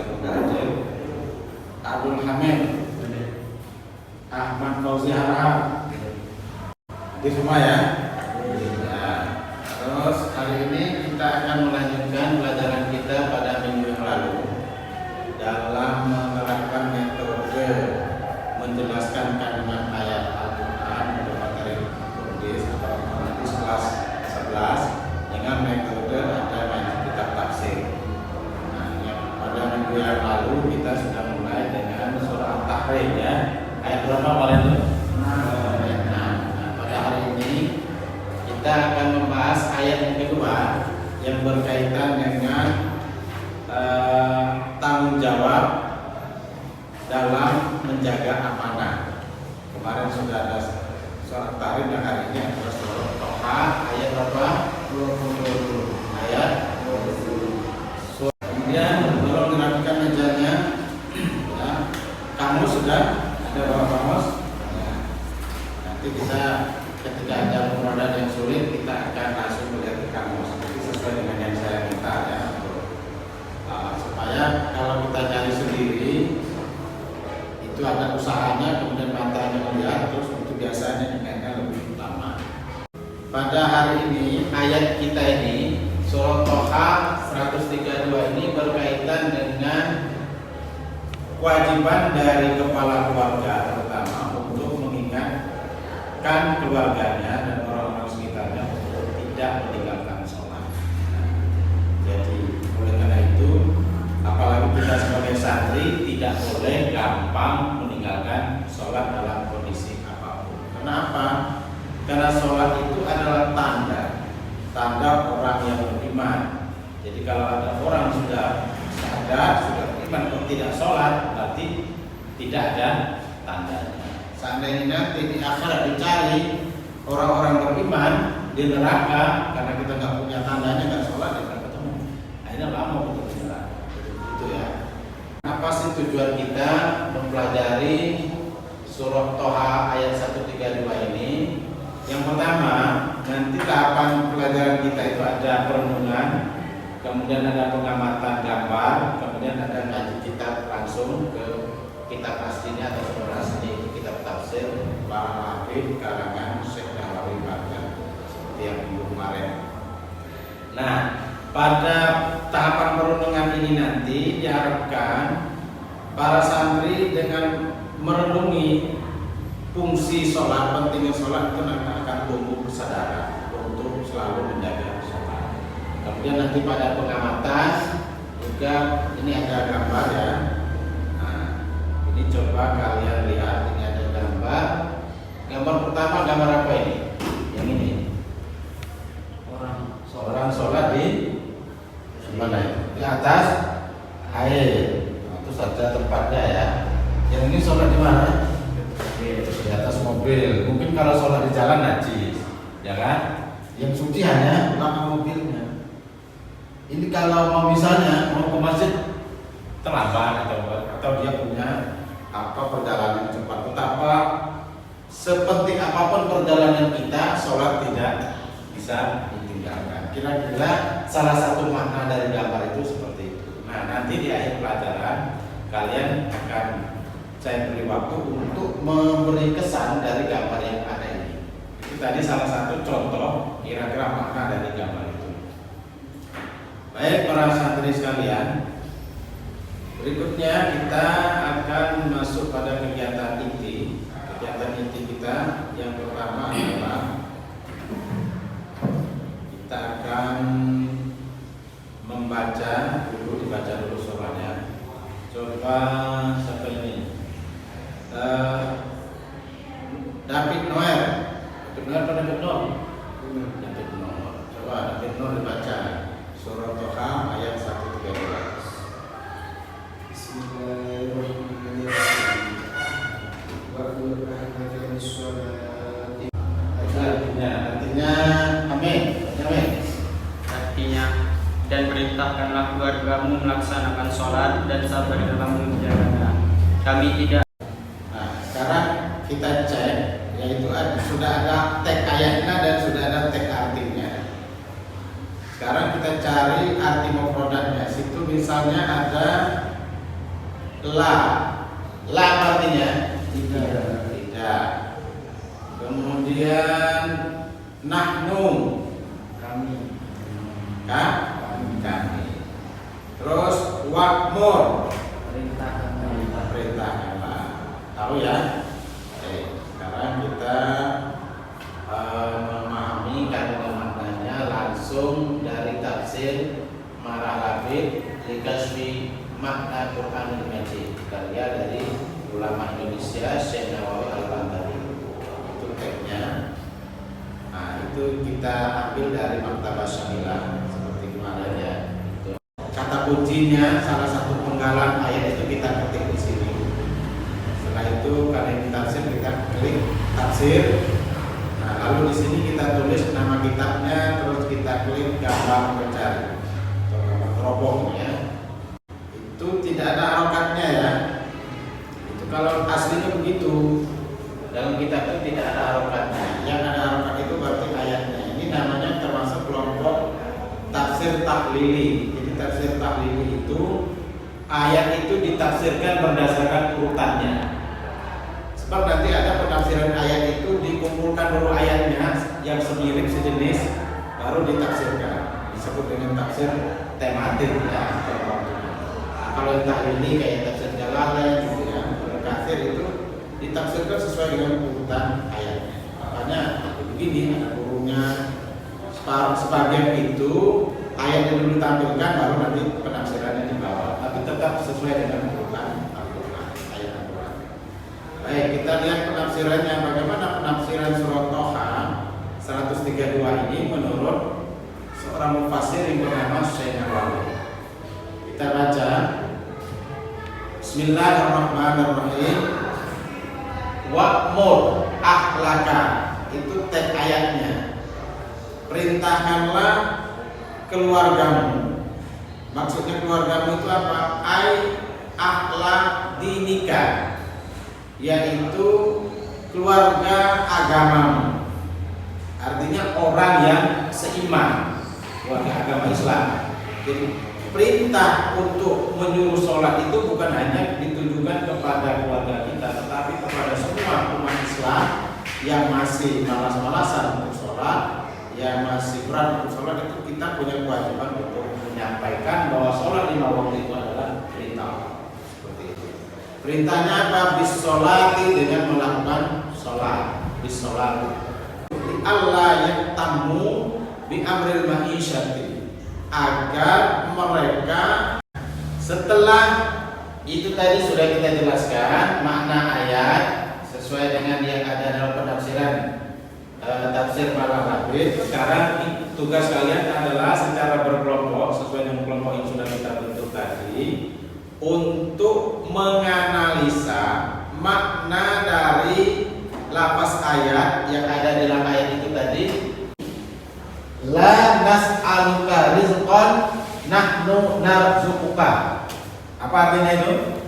sudah hadir. Abdul Hamid, Ahmad Fauzi Harahap, di semua ya. Terus hari ini kita akan melanjutkan pelajaran kita pada minggu yang lalu dalam menerapkan metode menjelaskan kandungan ayat Al-Quran untuk materi tulis atau matematis kelas 11 dengan metode ada kitab tafsir. Pada minggu yang lalu kita sudah mulai dengan surah At-Tahrim ya. Ayat berapa kemarin itu? Ayat 6. Pada hari ini kita akan membahas ayat yang kedua yang berkaitan dengan tanggung jawab dalam menjaga amanah. Kemarin sudah ada surah At-Tahrim dan hari ini adalah surah Toha ayat berapa? 20. Ayat 20. Kemudian tolong dirapikan mejanya. Ya. Kamu sudah ada bawa kamus? Ya. Nanti kita ketika ada pemrodan yang sulit kita akan langsung melihat ke kamus. Jadi sesuai dengan yang saya minta ya. Supaya kalau kita cari sendiri itu ada usahanya, kemudian matanya melihat, terus itu biasanya ingatnya lebih lama. Pada hari ini ayat kita ini surah Toha 132 ini berkaitan dengan kewajiban dari kepala keluarga terutama untuk mengingatkan keluarganya dan orang-orang sekitarnya untuk tidak meninggalkan sholat. Jadi oleh karena itu apalagi kita sebagai santri tidak boleh gampang meninggalkan sholat dalam kondisi apapun. Kenapa? Karena sholat itu adalah tanda orang yang beriman. Jadi kalau ada orang sudah sadar, sudah beriman kok tidak sholat, berarti tidak ada tandanya. Seandainya nanti di akhirat dicari orang-orang beriman di neraka karena kita nggak punya tandanya, nggak sholat, ya nggak ketemu. Akhirnya lama betul di neraka. Itu ya. Apa sih tujuan kita mempelajari surah Toha ayat 132 ini? Yang pertama, nanti tahapan pelajaran kita itu ada perenungan, kemudian ada pengamatan gambar, kemudian ada ngaji kitab langsung ke kitab aslinya atau sumber asli kitab tafsir para hafid karangan Syekh Nawawi Baghdad seperti yang minggu kemarin. Nah, pada tahapan perenungan ini nanti diharapkan para santri dengan merenungi fungsi sholat, pentingnya sholat itu nanti akan tumbuh kesadaran untuk selalu menjaga sholat. Kemudian nanti pada pengamatan juga ini ada gambar ya. Nah, ini coba kalian lihat, ini ada gambar. Gambar pertama gambar apa ini? Yang ini. Orang sholat di mana ya? Di atas air. Nah, itu saja tempatnya ya. Yang ini sholat di mana? Di atas mobil. Mungkin kalau sholat di jalan najis, ya kan? Yang suci hanya belakang mobilnya. Ini kalau mau misalnya mau ke masjid terlambat atau dia punya perjalanan cepat, betapa sepenting apapun perjalanan kita, sholat tidak bisa ditinggalkan. Kira-kira salah satu makna dari gambar itu seperti itu. Nah, nanti di akhir pelajaran kalian akan saya beri waktu untuk memberi kesan dari gambar yang ada ini. Itu tadi salah satu contoh kira-kira makna dari gambar itu. Baik para santri sekalian, berikutnya kita akan masuk pada kegiatan inti. Kegiatan inti kita yang pertama adalah kita akan membaca dulu, dibaca dulu surahnya. Coba siapa ini? David Noel. David Noel atau David Noel? David Noel. Coba David Noel dibaca surah Toha ayat 132. Bismillahirrahmanirrahim. Artinya amin. Artinya, dan perintahkanlah keluargamu melaksanakan sholat dan sabar dalam mengerjakannya. Kami tidak. Nah, sekarang kita cek, yaitu sudah ada teks ayatnya dan sudah ada teks artinya. Sekarang kita cari arti mufradatnya. Situ misalnya ada la. La artinya tidak. Kemudian nahnu, kami. kami. Terus wa'mur, perintahkanlah. Tahu ya? Oke, sekarang kita memahami kandungan maknanya langsung dari tafsir Marah Labib Likasfi Makna Quranul Majid, karya dari ulama Indonesia Syekh Nawawi Al-Bantari. Itu teksnya. Nah, itu kita ambil dari Maktabah Syamilah seperti kemarin ya. Itu. Kata kuncinya, salah satu penggalan ayat itu kita ketik di sini. Setelah itu kalian tafsir, kita klik tafsir. Nah, lalu di sini kita tulis nama kitabnya, terus kita klik gambar pencari atau gambar teropong ya. Itu tidak ada harokatnya ya. Itu kalau aslinya begitu. Dalam kitab itu tidak ada harokatnya. Yang ada harokat itu berarti ayatnya. Ini namanya termasuk kelompok tafsir tahlili. Jadi tafsir tahlili itu ayat itu ditafsirkan berdasarkan urutannya. Sebab nanti ada penafsiran ayat itu dikumpulkan dulu ayatnya yang semirip sejenis baru ditafsirkan. Disebut dengan tafsir tematik ya. Nah, kalau yang tahlili kayak tafsir Jalalain gitu ya, Katsir itu ditafsirkan sesuai dengan urutan ayatnya. Makanya begini, ada burungnya sebagian itu ayat yang dulu ditampilkan baru nanti penafsirannya di bawah, tapi tetap sesuai dengan urutan Al-Quran, ayat Al-Quran. Baik, kita lihat penafsirannya. Bagaimana penafsiran surat Toha 132 ini menurut seorang mufassir yang bernama Syekh Nawawi. Kita baca. Bismillahirrahmanirrahim. Wa'mur ahlaka, itu teks ayatnya. Perintahkanlah keluargamu. Maksudnya keluargamu itu apa? Ai ahla dinika, yaitu keluarga agamamu. Artinya orang yang seiman, keluarga agama Islam. Jadi perintah untuk menyuruh sholat itu bukan hanya ditujukan kepada keluarga kita, tetapi kepada semua umat Islam yang masih malas-malasan untuk sholat, yang masih berat untuk sholat. Itu kita punya kewajiban untuk menyampaikan bahwa sholat 5 waktu itu adalah perintah. Seperti itu. Perintahnya apa? Bis sholati, dengan melakukan sholat. Bis sholati. Allah yang tamu bi amril ma'isyati, agar mereka setelah itu tadi sudah kita jelaskan makna ayat sesuai dengan yang ada dalam penafsiran tafsir Marah Labib. Sekarang tugas kalian adalah secara berkelompok sesuai dengan kelompok yang sudah kita bentuk tadi untuk menganalisa makna dari lafaz ayat yang ada dalam ayat itu tadi. La nas'aluka rizqan nahnu narzuquka. Apa artinya itu?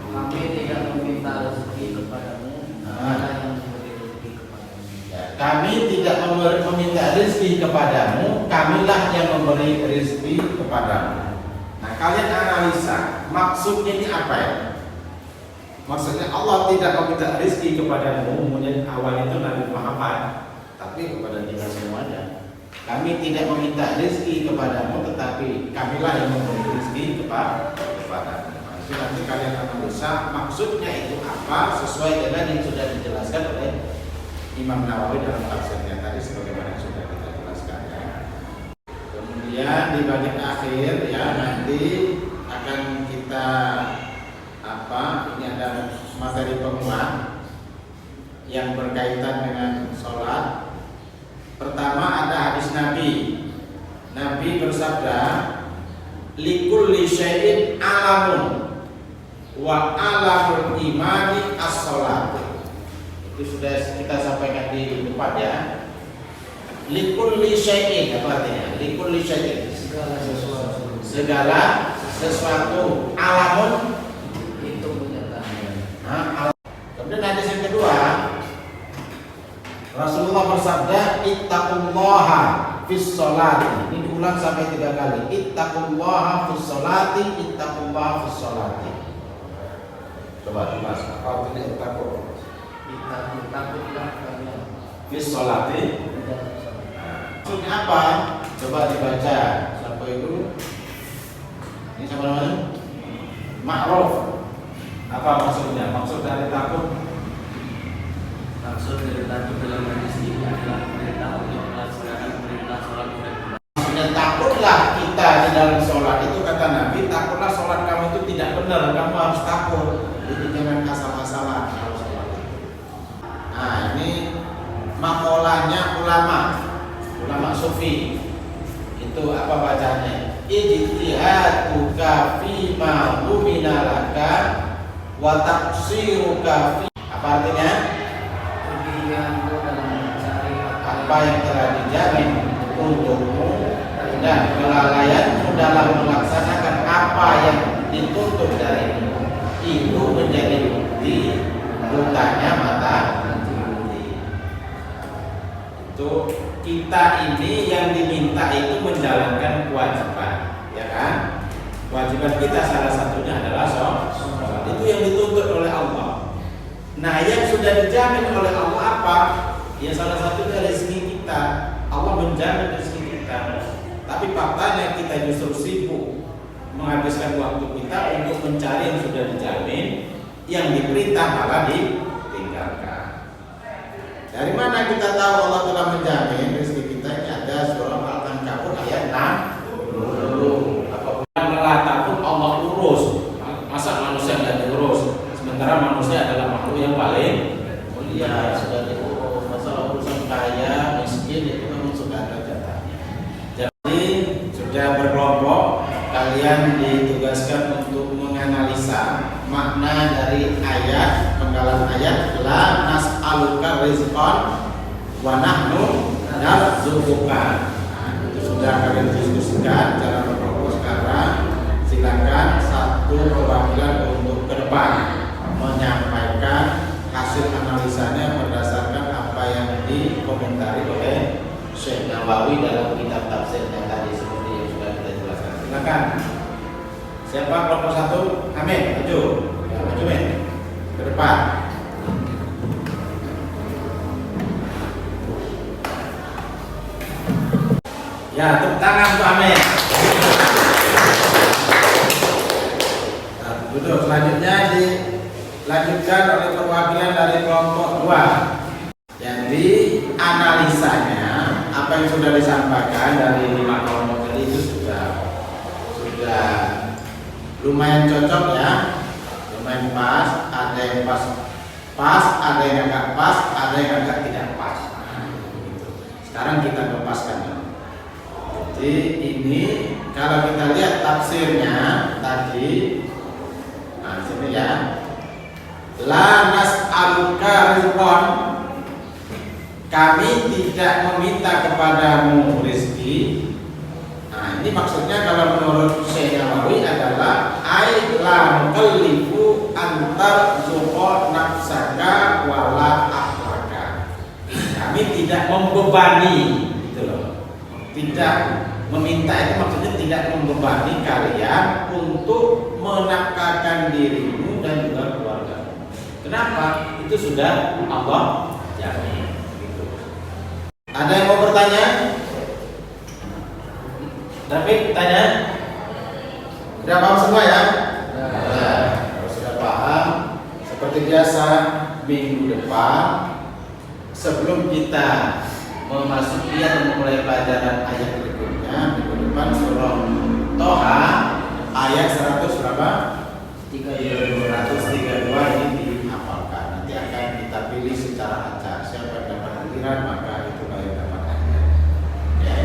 Kami tidak meminta rezeki kepadamu, Allah yang memberi rezeki kepadamu. Ya, kami tidak meminta rezeki kepadamu, kamilah yang memberi rezeki kepadamu. Nah, kalian analisa maksudnya ini apa ya? Maksudnya Allah tidak meminta rezeki kepadamu, kemudian awal itu Nabi Muhammad, tapi kepada kita semuanya. Kami tidak meminta rezeki kepadamu, tetapi kamilah yang memberi rezeki kepadamu. Nah, itu nanti kalian analisa maksudnya itu apa sesuai dengan yang sudah dijelaskan oleh Imam Nawawi dalam tafsirnya tadi sebagaimana yang sudah kita jelaskan ya. Kemudian di bagian akhir ya nanti akan kita ini ada materi penguat yang berkaitan dengan sholat. Pertama ada hadis Nabi. Nabi bersabda, likulli syai'in alamun wa alamul imani as-sholat. Itu sudah kita sampaikan di depan ya. Likulli syai'in apa artinya? Likulli syai'in, segala sesuatu, alamun itu menyatakan. Kemudian hadis yang kedua, Rasulullah bersabda, ittaqullaha fis sholati. Ini diulang sampai 3 kali. Ittaqullaha fis sholati, ittaqullaha fis sholati. Coba jelas apa artinya takut? Takutlah kalian. Bis sholati. Maksudnya apa? Coba dibaca. Siapa itu? Ini siapa namanya? Ma'ruf. Apa maksudnya? Maksud dari takut? Maksud dari takut dalam hadis ini adalah perintah untuk melaksanakan perintah sholat dan Maksudnya takutlah kita di dalam sholat itu, kata Nabi, takutlah sholat kamu itu tidak benar, kamu harus takut. Jadi jangan asal-asalan kalau sholat. Nah ini makolahnya ulama sufi. Itu apa bacanya? Ijtihaduka fima lumina laka wa taqsiruka fi. Apa artinya? pilihanmu dalam mencari Apa yang telah dijamin untukmu dan kelalaianmu dalam melaksanakan apa yang dituntut darimu itu menjadi bukti butanya mata hati. Itu kita ini yang diminta itu menjalankan kewajiban, ya kan? Kewajiban kita salah satunya adalah sholat. Itu yang dituntut oleh Allah. Nah, yang sudah dijamin oleh Allah apa? Ya salah satunya rezeki kita. Allah menjamin rezeki kita. Tapi faktanya kita justru sibuk menghabiskan waktu kita untuk mencari yang sudah dijamin, yang diperintah malah ditinggalkan. Dari mana kita tahu Allah telah menjamin rezeki kita? Ini ada surah Al-Ankabut ayat 60. Apabila melata pun Allah urus. Masa manusia tidak diurus? Sementara manusia adalah makhluk yang paling mulia, sudah diurus. Masalah urusan kaya, miskin itu memang sudah ada jatahnya. Jadi sudah berkelompok, kalian ditugaskan untuk menganalisa makna dari ayat, penggalan ayat la nas'aluka rizqan wa nahnu narzuquka. Nah, itu sudah kalian diskusikan cara berkelompok sekarang. Silakan satu perwakilan untuk ke depan menyampaikan hasil analisanya berdasarkan apa yang dikomentari oleh Syekh Nawawi dalam kitab tafsirnya tadi seperti yang sudah kita jelaskan. Silakan. Siapa kelompok satu? Amin. Maju. Ya, maju men. Ke depan. Ya, tepuk tangan untuk Amin. Nah, duduk. Selanjutnya dilanjutkan oleh perwakilan dari kelompok 2. Jadi analisanya apa yang sudah disampaikan dari 5 kelompok tadi itu sudah lumayan cocok ya, lumayan pas. Ada yang pas, ada yang agak pas, ada yang agak tidak pas. Nah, gitu. Sekarang kita lepaskan. Jadi ini kalau kita lihat tafsirnya tadi, nah sini ya, la nas'aluka rizqan, kami tidak meminta kepadamu rezeki. Nah, ini maksudnya kalau menurut Syekh Nawawi adalah ai la nukallifu antar zuqa nafsaka wala akhlaka. Kami tidak membebani, gitu loh. Tidak meminta itu maksudnya tidak membebani kalian untuk menafkahkan dirimu dan juga keluargamu. Kenapa? Itu sudah Allah jamin. Gitu. Ada yang mau bertanya? David tanya, sudah paham semua ya? Ya. Kalau sudah paham, seperti biasa minggu depan sebelum kita memasuki atau memulai pelajaran ayat berikutnya, minggu depan surah Toha ayat 100 berapa? 132 ini dihafalkan. Nanti akan kita pilih secara acak. Siapa yang dapat giliran maka itulah yang dapat ayat. Ya.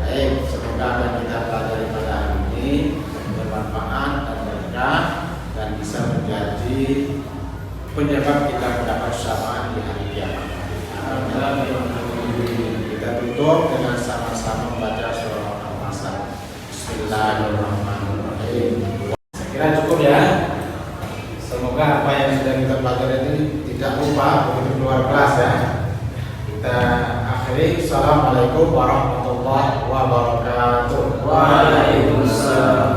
Baik, semoga apa yang kita pelajari pada hari ini bermanfaat dan berkah dan bisa menjadi penyebab kita mendapat syafaat di hari kiamat. Kita tutup dengan sama-sama membaca surah Al-Masad. Bismillahirrahmanirrahim. Saya kira cukup ya. Semoga apa yang sudah kita pelajari ini tidak lupa begitu keluar kelas ya. Kita akhiri. Assalamualaikum warahmatullahi wabarakatuh. Waalaikumsalam.